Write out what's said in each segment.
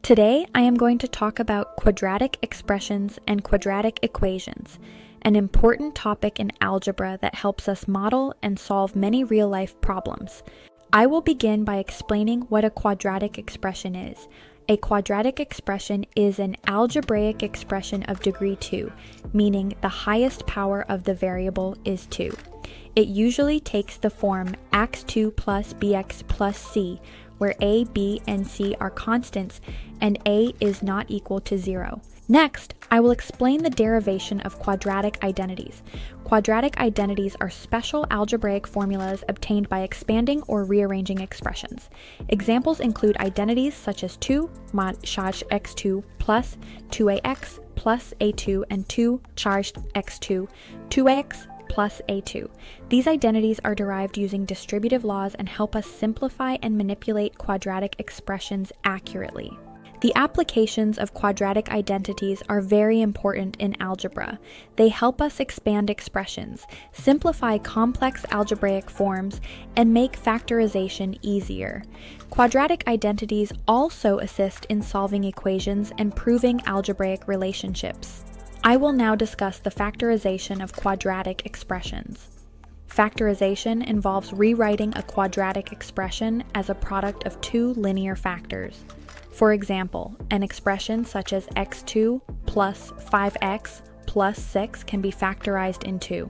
Today, I am going to talk about quadratic expressions and quadratic equations, an important topic in algebra that helps us model and solve many real-life problems. I will begin by explaining what a quadratic expression is. A quadratic expression is an algebraic expression of degree 2, meaning the highest power of the variable is 2. It usually takes the form x2 plus bx plus c, where a, b, and c are constants and a is not equal to 0. Next, I will explain the derivation of quadratic identities. Quadratic identities are special algebraic formulas obtained by expanding or rearranging expressions. Examples include identities such as 2 mod charged x2 plus 2ax plus a2 and 2 charged x2, 2ax plus a2. These identities are derived using distributive laws and help us simplify and manipulate quadratic expressions accurately. The applications of quadratic identities are very important in algebra. They help us expand expressions, simplify complex algebraic forms, and make factorization easier. Quadratic identities also assist in solving equations and proving algebraic relationships. I will now discuss the factorization of quadratic expressions. Factorization involves rewriting a quadratic expression as a product of two linear factors. For example, an expression such as x2 plus 5x plus 6 can be factorized in 2.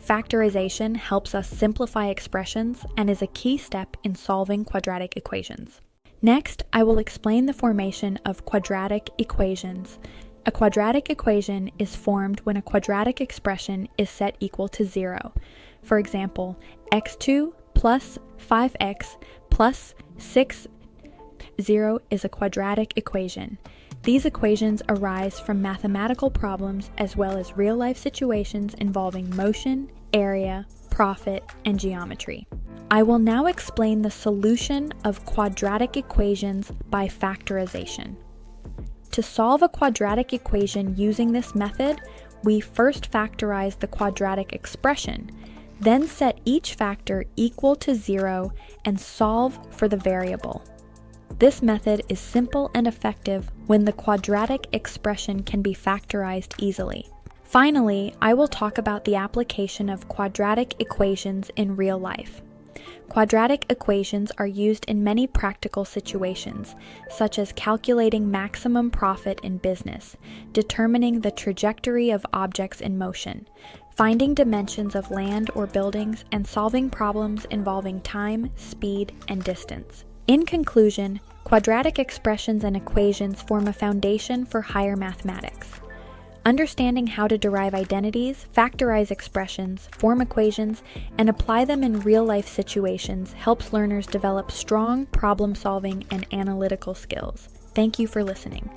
Factorization helps us simplify expressions and is a key step in solving quadratic equations. Next, I will explain the formation of quadratic equations. A quadratic equation is formed when a quadratic expression is set equal to 0. For example, x2 plus 5x plus 6 0 is a quadratic equation. These equations arise from mathematical problems as well as real-life situations involving motion, area, profit, and geometry. I will now explain the solution of quadratic equations by factorization. To solve a quadratic equation using this method, we first factorize the quadratic expression, then set each factor equal to 0 and solve for the variable. This method is simple and effective when the quadratic expression can be factorized easily. Finally, I will talk about the application of quadratic equations in real life. Quadratic equations are used in many practical situations, such as calculating maximum profit in business, determining the trajectory of objects in motion, finding dimensions of land or buildings, and solving problems involving time, speed, and distance. In conclusion, quadratic expressions and equations form a foundation for higher mathematics. Understanding how to derive identities, factorize expressions, form equations, and apply them in real-life situations helps learners develop strong problem-solving and analytical skills. Thank you for listening.